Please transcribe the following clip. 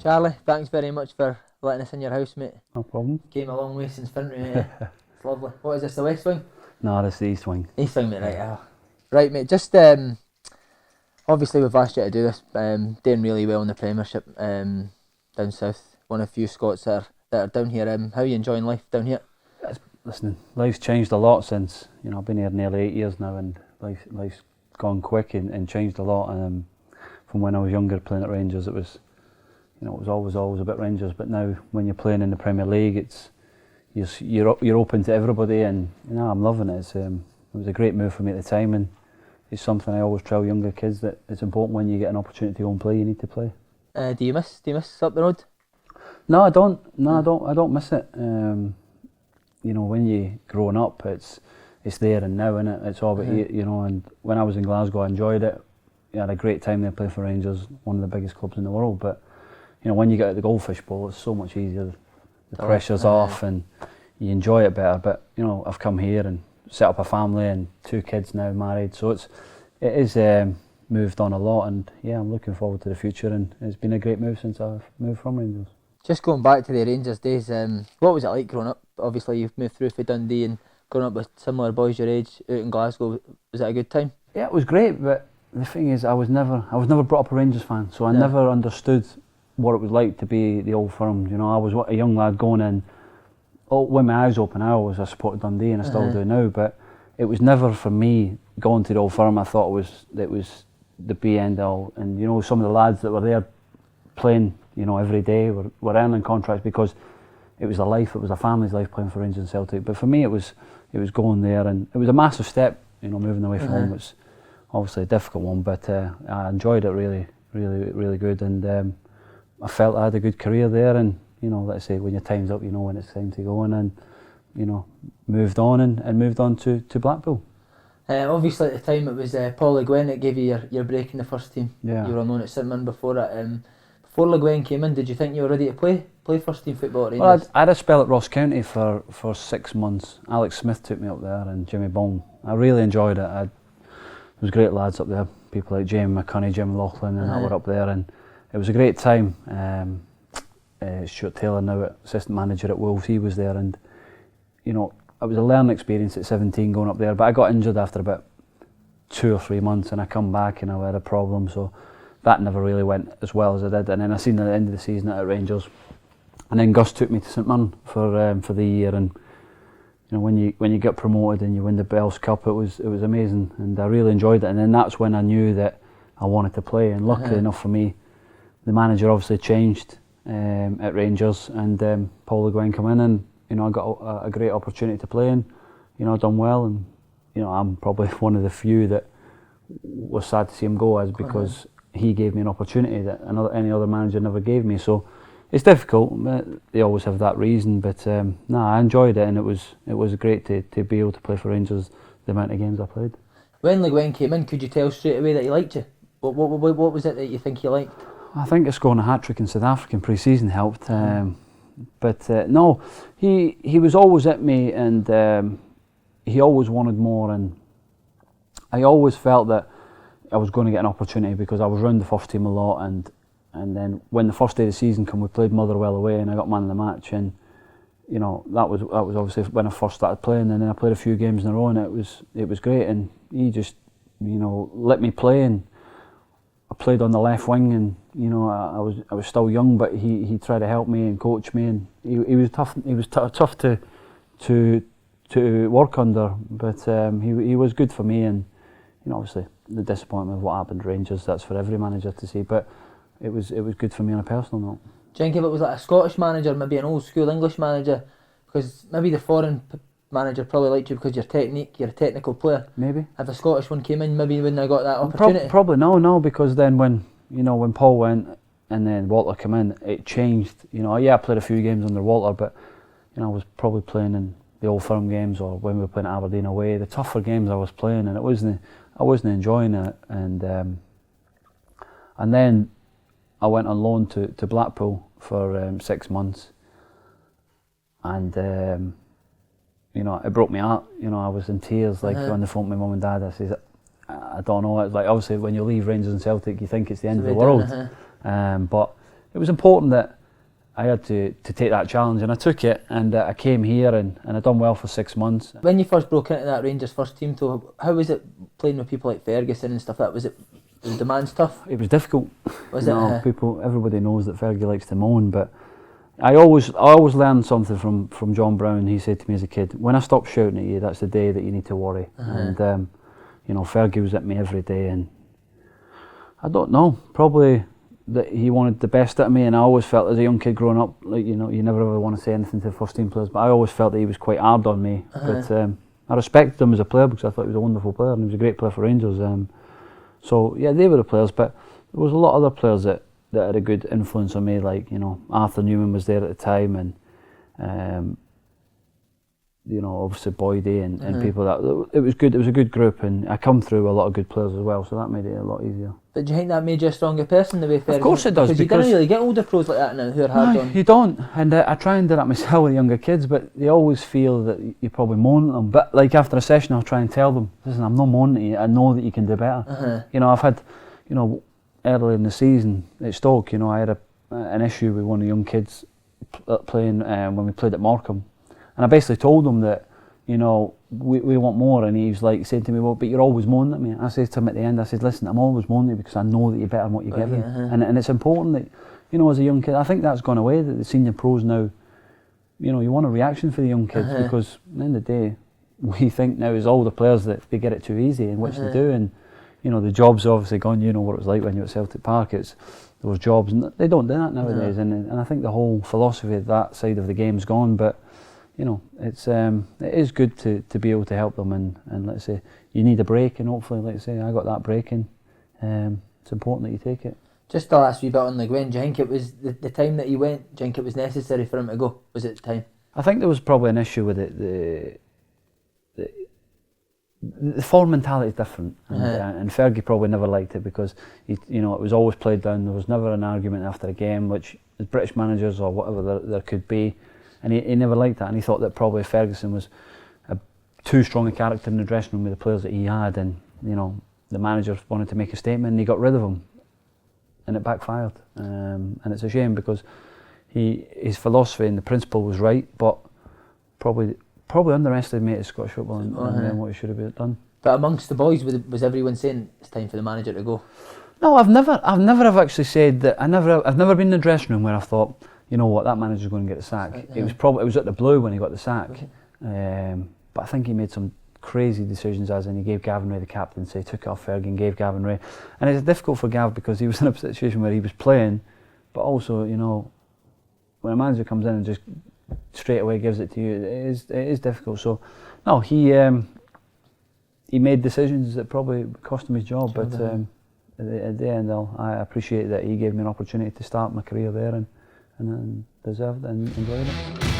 Charlie, thanks very much for letting us in your house, mate. No problem. Came a long way since Ferry, mate. It's lovely. What is this, the West Wing? No, that's the East Wing. East Wing, mate, right. Right, mate, just obviously we've asked you to do this, doing really well in the Premiership down south. One of the few Scots that are down here. How are you enjoying life down here? Listen, life's changed a lot since, I've been here nearly 8 years now, and life's gone quick and changed a lot. From when I was younger playing at Rangers, it was always about Rangers, but now when you're playing in the Premier League, you're open to everybody, and I'm loving it. It was a great move for me at the time, and it's something I always tell younger kids, that it's important when you get an opportunity to go and play, you need to play. Do you miss up the road? No, I don't. I don't miss it. When you growing up, it's there and now, innit? It's all about And when I was in Glasgow, I enjoyed it. I had a great time there playing for Rangers, one of the biggest clubs in the world. But when you get at the Goldfish Bowl, it's so much easier. The pressure's off, and you enjoy it better. But I've come here and set up a family and 2 kids now, married. So it is moved on a lot, and I'm looking forward to the future. And it's been a great move since I've moved from Rangers. Just going back to the Rangers days, what was it like growing up? Obviously, you've moved through for Dundee and growing up with similar boys your age out in Glasgow. Was it a good time? Yeah, it was great, but the thing is, I was never brought up a Rangers fan, so I never understood what it was like to be the Old Firm. I was a young lad going in, with my eyes open. I supported Dundee, and I still do now, but it was never for me going to the Old Firm. I thought it was the be end all, and some of the lads that were there playing, every day were earning contracts because it was a life. It was a family's life playing for Rangers and Celtic. But for me, it was going there, and it was a massive step. Moving away from home was obviously a difficult one, but I enjoyed it really, really, really good, and I felt I had a good career there. And let's say when your time's up, when it's time to go, and moved on and moved on to Blackpool. Obviously at the time it was Paul Le Guen that gave you your break in the first team. Yeah. You were known at St. before that. Before Le Guen came in, did you think you were ready to play first team football at Rangers? Well, I had a spell at Ross County for 6 months. Alex Smith took me up there, and Jimmy Bond. I really enjoyed it. There was great lads up there, people like Jamie McCunney, Jim Laughlin, and I were up there, and it was a great time. Stuart Taylor, now assistant manager at Wolves, he was there, and it was a learning experience at 17 going up there, but I got injured after about 2 or 3 months, and I come back and I had a problem, so that never really went as well as I did. And then I seen at the end of the season at Rangers, and then Gus took me to St Mirren for the year, and when you get promoted and you win the Bells Cup, it was amazing, and I really enjoyed it. And then that's when I knew that I wanted to play, and luckily enough for me, the manager obviously changed at Rangers, and Paul Le Guen came in, and I got a great opportunity to play, and I done well, and I'm probably one of the few that was sad to see him go, because he gave me an opportunity that any other manager never gave me. So it's difficult, but they always have that reason. But I enjoyed it, and it was great to be able to play for Rangers the amount of games I played. When Le Guen came in, could you tell straight away that he liked you? What was it that you think he liked? I think scoring a hat-trick in South African pre-season helped. But no, he was always at me, and he always wanted more, and I always felt that I was going to get an opportunity because I was around the first team a lot, and then when the first day of the season came, we played Motherwell away, and I got man of the match, and that was obviously when I first started playing, and then I played a few games in a row, and it was great, and he just let me play, and I played on the left wing, and I was still young, but he tried to help me and coach me, and he was tough. He was tough to work under, but he was good for me, and obviously the disappointment of what happened at Rangers, that's for every manager to see, but it was good for me on a personal note. Do you think if it was like a Scottish manager, maybe an old school English manager, because maybe the foreign manager probably liked you because you're a technical player. Maybe. If a Scottish one came in, maybe you wouldn't have got that opportunity. Probably no, because then when Paul went and then Walter came in, it changed. I played a few games under Walter, but I was probably playing in the Old Firm games, or when we were playing at Aberdeen away, the tougher games I was playing, and I wasn't enjoying it, and then I went on loan to Blackpool for 6 months, and it broke me heart. I was in tears, like on the phone with my mum and dad. I said, I don't know. It's like, obviously when you leave Rangers and Celtic, you think it's the end of the world, but it was important that I had to take that challenge, and I took it, and I came here and I done well for 6 months. When you first broke into that Rangers first team, though, how was it playing with people like Ferguson and stuff like that? Was the demands tough? It was difficult. Was it? Everybody knows that Fergie likes to moan, but I always learned something from John Brown. He said to me as a kid, when I stop shouting at you, that's the day that you need to worry. And Fergie was at me every day, and I don't know, probably that he wanted the best out of me, and I always felt as a young kid growing up, like, you never ever want to say anything to the first team players, but I always felt that he was quite hard on me. But I respected him as a player because I thought he was a wonderful player, and he was a great player for Rangers. So yeah, they were the players, but there was a lot of other players that had a good influence on me, like Arthur Newman was there at the time, and obviously Boydie and people that it was good. It was a good group, and I come through a lot of good players as well, so that made it a lot easier. But do you think that made you a stronger person, the way Ferguson? Of course it does, because you don't really get older pros like that now who are hard on. You don't, and I try and do that myself with younger kids, but they always feel that you probably moan at them. But like after a session, I'll try and tell them, listen, I'm not moaning at you. I know that you can do better. I've had, early in the season at Stoke, I had an issue with one of the young kids playing when we played at Morecambe, and I basically told him that, we want more, and he was like saying to me, well, but you're always moaning at me. I said to him at the end, I said, listen, I'm always moaning at you because I know that you're better than what you're giving. And it's important that, as a young kid, I think that's gone away, that the senior pros now, you want a reaction for the young kids, because at the end of the day, we think now as older players that they get it too easy, and which they do, and the job's obviously gone. You know what it was like when you were at Celtic Park. There was jobs, and they don't do that nowadays, and I think the whole philosophy of that side of the game's gone, but it is good to be able to help them, and let's say you need a break, and hopefully, let's say I got that break, and it's important that you take it. Just the last wee bit on Le Guen, do you think it was the time that he went, do you think it was necessary for him to go? Was it the time? I think there was probably an issue with it. The foreign mentality is different, and Fergie probably never liked it because it was always played down. There was never an argument after a game, which as British managers or whatever there could be, and he never liked that, and he thought that probably Ferguson was too strong a character in the dressing room with the players that he had, and the manager wanted to make a statement, and he got rid of him, and it backfired, and it's a shame because his philosophy and the principle was right, but probably underestimated Scottish football and what he should have done. But amongst the boys, was everyone saying it's time for the manager to go? No, I've never have actually said that. I've never been in the dressing room where I thought, you know what, that manager's going to get the sack. It was at the blue when he got the sack. But I think he made some crazy decisions, as in he gave Gavin Ray the captaincy, took off Fergie and gave Gavin Ray. And it's difficult for Gav because he was in a situation where he was playing, but also when a manager comes in and just straight away gives it to you, it is difficult. So no, he made decisions that probably cost him his job, but at the end I appreciate that he gave me an opportunity to start my career there, and deserved and enjoyed it.